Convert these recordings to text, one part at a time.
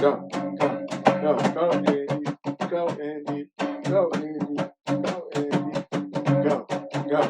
Go, go, go, go, Andy, go, Andy, go, Andy, go, Andy, go, go.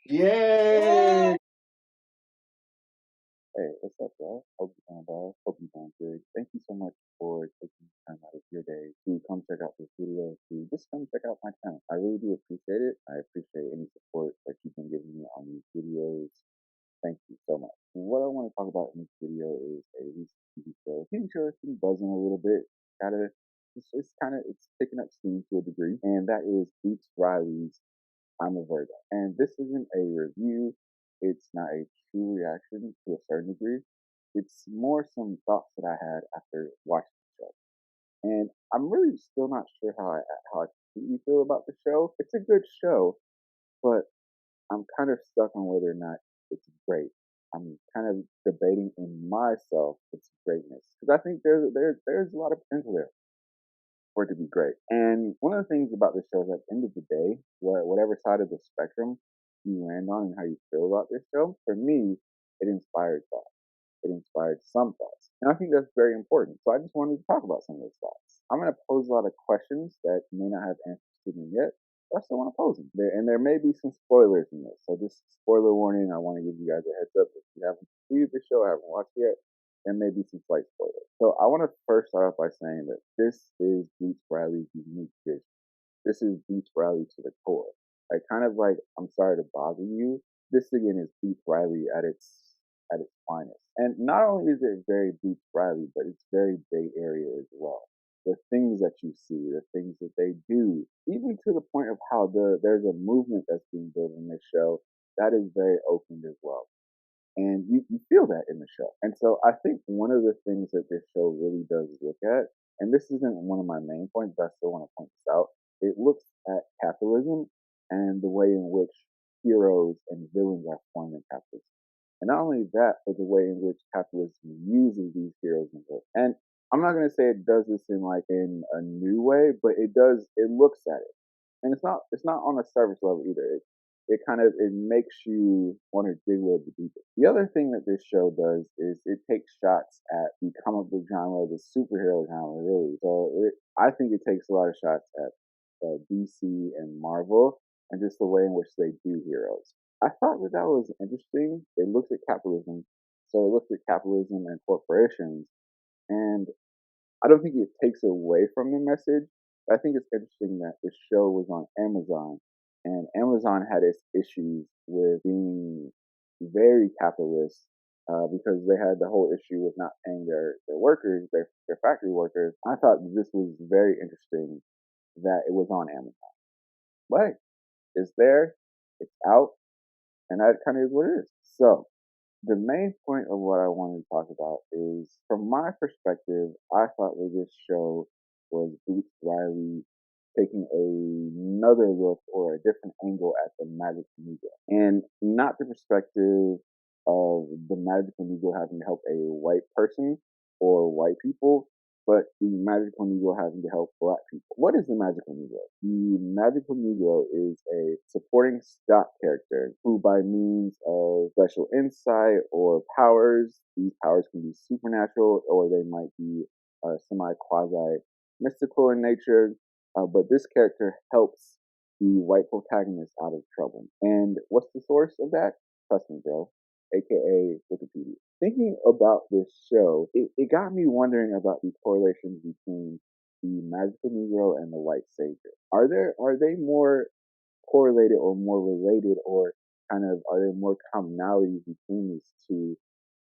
Yay! Hey, what's up, y'all? Hope you're doing well. Hope you're doing good. Thank you so much for taking time out of your day to come check out this video, to just come check out my channel. I really do appreciate it. I appreciate any support that you've been giving me on these videos. Thank you so much. What I want to talk about in this video is a recent TV show. TV show has been buzzing a little bit. It's picking up steam to a degree, and that is Bootsriley's I'm A Virgo. And this isn't a review. It's not a true reaction to a certain degree. It's more some thoughts that I had after watching the show. And I'm really still not sure how I completely feel about the show. It's a good show, but I'm kind of stuck on whether or not it's great. I'm kind of debating in myself its greatness, because I think there's a lot of potential there for it to be great. And one of the things about this show is at the end of the day, whatever side of the spectrum you land on and how you feel about this show, for me, it inspired thought. It inspired some thoughts. And I think that's very important. So I just wanted to talk about some of those thoughts. I'm going to pose a lot of questions that may not have answers to them yet, but I still want to pose them. There may be some spoilers in this. So just spoiler warning, I want to give you guys a heads up. If you haven't viewed the show, haven't watched it yet, there may be some slight spoilers. So I want to first start off by saying that this is Bootsriley's unique vision. This is Bootsriley to the core. Kind of like, I'm sorry to bother you. This again is Bootsriley at its finest. And not only is it very Bootsriley, but it's very Bay Area as well. The things that you see, the things that they do, even to the point of how there's a movement that's being built in this show that is very Oakland as well. And you feel that in the show. And so I think one of the things that this show really does look at, and this isn't one of my main points, but I still want to point this out, it looks at capitalism and the way in which heroes and villains are formed in capitalism. And not only that, but the way in which capitalism uses these heroes and villains. And I'm not going to say it does this in a new way, but it looks at it. And it's not on a surface level either. It makes you want to dig a little bit deeper. The other thing that this show does is it takes shots at the comic book genre, the superhero genre, really. So I think it takes a lot of shots at DC and Marvel, and just the way in which they do heroes. I thought that was interesting. It looks at capitalism, so it looks at capitalism and corporations, and I don't think it takes away from the message. But I think it's interesting that the show was on Amazon, and Amazon had its issues with being very capitalist because they had the whole issue with not paying their workers, their factory workers. I thought this was very interesting that it was on Amazon. But it's there, it's out, and that kind of is what it is. So the main point of what I wanted to talk about is, from my perspective, I thought that this show was Bootsriley taking another look or a different angle at the Magical Negro. And not the perspective of the Magical Negro having to help a white person or white people, but the Magical Negro having to help black people. What is the Magical Negro? The Magical Negro is a supporting stock character who, by means of special insight or powers, these powers can be supernatural or they might be semi-quasi mystical in nature, but this character helps the white protagonist out of trouble. And what's the source of that? Trust me, bro, aka Wikipedia. Thinking about this show, it got me wondering about the correlations between the Magical Negro and the white savior. Are they more correlated or more related, or are there more commonalities between these two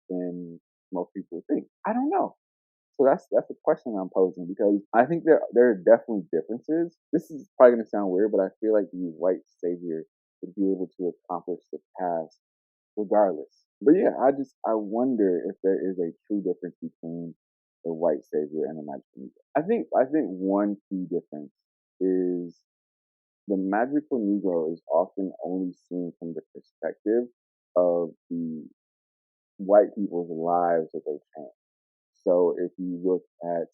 than most people think? I don't know. So that's a question I'm posing, because I think there are definitely differences. This is probably gonna sound weird, but I feel like the white savior would be able to accomplish the task regardless. But yeah, I wonder if there is a true difference between the white savior and the Magical Negro. I think one key difference is the Magical Negro is often only seen from the perspective of the white people's lives that they change. So if you look at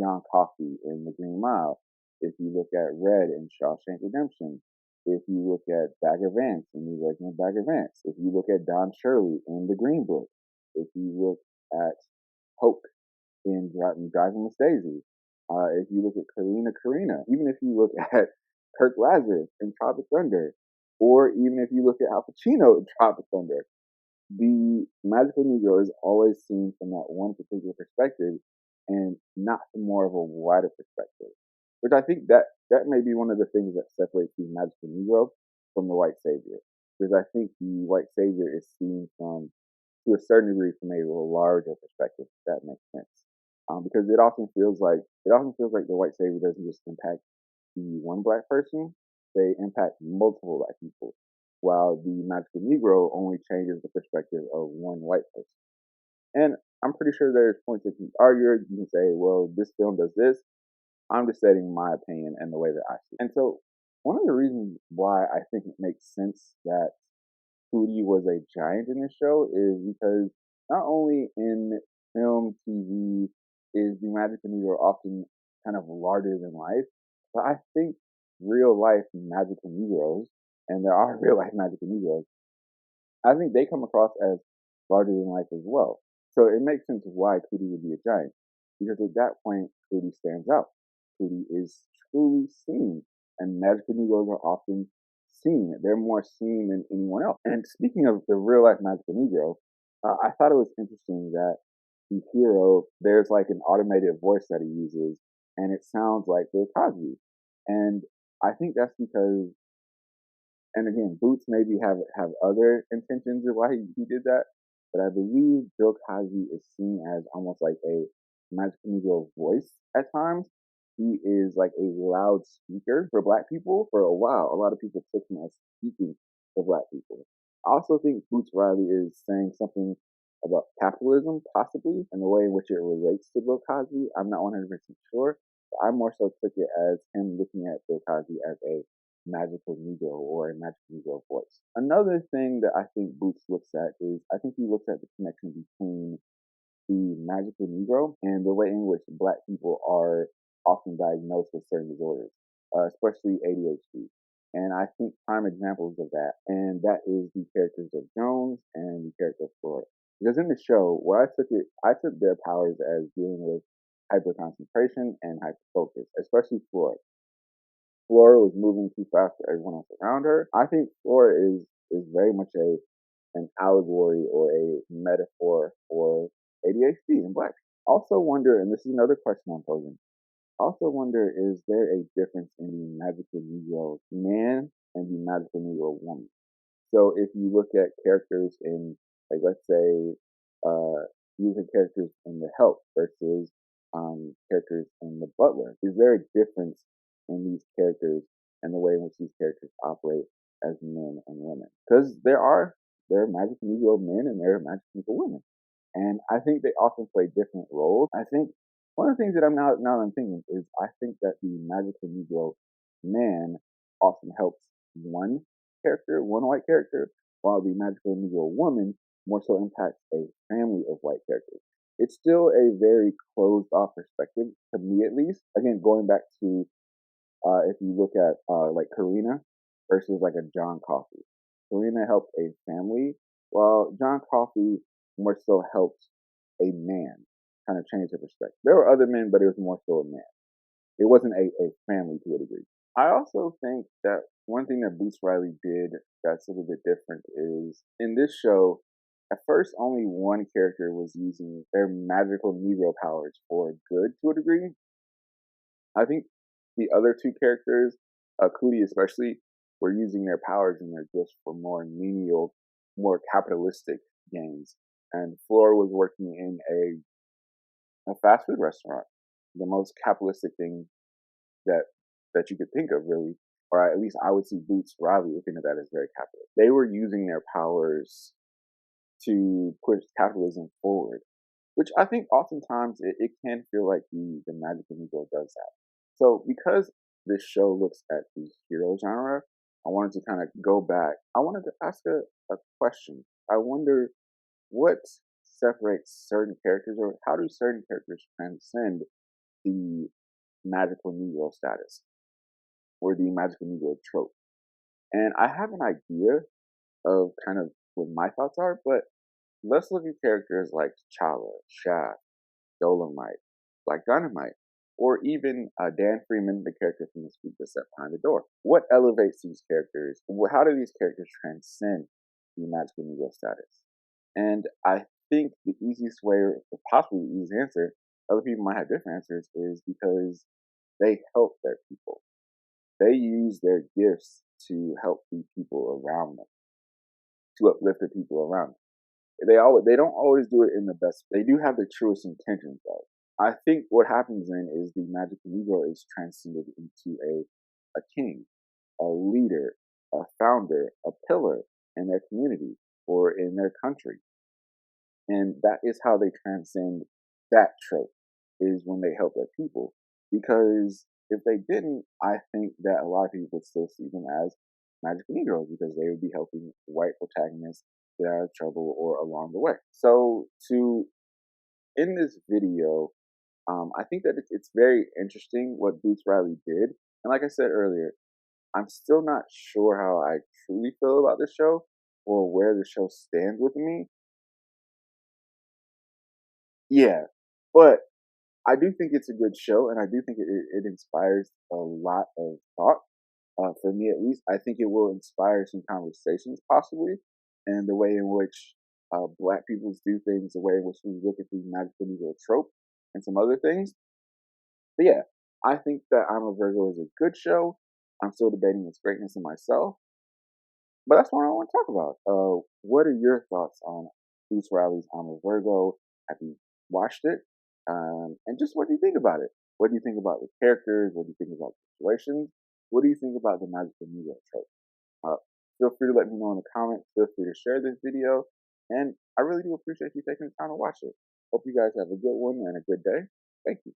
Johncoffey in The Green Mile, if you look at Red in Shawshank Redemption, if you look at baggervance in The Legend of Baggervance, if you look at Don Shirley in The Green Book, If you look at Hope in Driving Miss Daisy, if you look at Corina, even if you look at Kirk Lazarus in Tropic Thunder, or even if you look at Al Pacino in Tropic Thunder, the magical Negro is always seen from that one particular perspective and not from more of a wider perspective. Which I think that may be one of the things that separates the magical Negro from the white savior. Because I think the white savior is seen from, to a certain degree, from a larger perspective, if that makes sense. Because it often feels like the white savior doesn't just impact the one black person, they impact multiple black people, while the magical Negro only changes the perspective of one white person. And I'm pretty sure there's points that you can argue. You can say, well, this film does this. I'm just stating my opinion and the way that I see it. And so one of the reasons why I think it makes sense that Hootie was a giant in this show is because not only in film, TV, is the Magical Negro often kind of larger than life, but I think real life Magical Negros, and there are real life Magical Negros, I think they come across as larger than life as well. So it makes sense why Cootie would be a giant, because at that point, Cootie stands out. Cootie is truly seen, and Magical Negroes are often seen. They're more seen than anyone else. And speaking of the real life Magical Negro, I thought it was interesting that the hero, there's like an automated voice that he uses, and it sounds like Bill Cosby. And I think that's because, and again, Boots maybe have other intentions of why he did that, but I believe Bill Cosby is seen as almost like a Magical Negro voice at times. He is like a loud speaker for black people. For a while, a lot of people took him as speaking for black people. I also think Boots Riley is saying something about capitalism, possibly, and the way in which it relates to Bill Cosby. I'm not 100% sure. But I more so took it as him looking at Bill Cosby as a magical Negro or a magical Negro voice. Another thing that I think Boots looks at is I think he looks at the connection between the magical Negro and the way in which black people are often diagnosed with certain disorders, especially ADHD. And I think prime examples of that, and that is the characters of Jones and the character of Flora. Because in the show, where I took their powers as dealing with hyperconcentration and hyperfocus, especially Flora. Flora was moving too fast for everyone else around her. I think Flora is very much an allegory or a metaphor for ADHD in black. Also wonder, and this is another question I'm posing. Also wonder, is there a difference in the magical Negro man and the magical Negro woman? So if you look at characters in, like, let's say, using characters in the Help versus characters in the Butler, is there a difference in these characters and the way in which these characters operate as men and women? Because there are magical Negro men and there are magical Negro women, and I think they often play different roles. I think one of the things that I'm thinking is I think that the magical Negro man often helps one character, one white character, while the magical Negro woman more so impacts a family of white characters. It's still a very closed off perspective, to me at least. Again, going back to if you look at like Corina versus like a John Coffey. Corina helped a family, while John Coffey more so helped a man kind of change their perspective. There were other men, but it was more so a man. It wasn't a family to a degree. I also think that one thing that Boots Riley did that's a little bit different is in this show, at first only one character was using their magical Negro powers for good to a degree. I think the other two characters, Cootie especially, were using their powers and their gifts for more menial, more capitalistic gains. And Flora was working in a fast food restaurant, the most capitalistic thing that you could think of, really. Or at least I would see Boots Riley looking at that as very capitalist. They were using their powers to push capitalism forward, which I think oftentimes it can feel like the Magical Negro does that. So because this show looks at the hero genre, I wanted to kind of go back. I wanted to ask a question. I wonder what separates certain characters, or how do certain characters transcend the magical Negro status or the magical Negro trope? And I have an idea of kind of what my thoughts are, but let's look at characters like T'Challa, Shaft, Dolemite, Black Dynamite, or even Dan Freeman, the character from The Speak That's Set Behind the Door. What elevates these characters? How do these characters transcend the Magical Negro status? And I think the easiest way, or possibly the easiest answer, other people might have different answers, is because they help their people. They use their gifts to help the people around them, to uplift the people around them. They don't always do it in the best. They do have the truest intentions though. I think what happens then is the Magical Negro is transcended into a king, a leader, a founder, a pillar in their community or in their country. And that is how they transcend that trope, is when they help their people. Because if they didn't, I think that a lot of people would still see them as Magical Negroes because they would be helping white protagonists get out of trouble or along the way. So to end this video, I think that it's very interesting what Bootsriley did. And like I said earlier, I'm still not sure how I truly feel about the show or where the show stands with me. Yeah, but I do think it's a good show, and I do think it inspires a lot of thought. For me, at least, I think it will inspire some conversations, possibly, and the way in which Black people do things, the way in which we look at the Magical Negro Trope, and some other things. But yeah, I think that I'm a Virgo is a good show. I'm still debating its greatness in myself, but that's what I want to talk about. What are your thoughts on Bootsriley's I'm a Virgo? Have you watched it? And just what do you think about it? What do you think about the characters? What do you think about the situations? What do you think about the Magical Negro trope? Feel free to let me know in the comments. Feel free to share this video. And I really do appreciate you taking the time to watch it. Hope you guys have a good one and a good day. Thank you.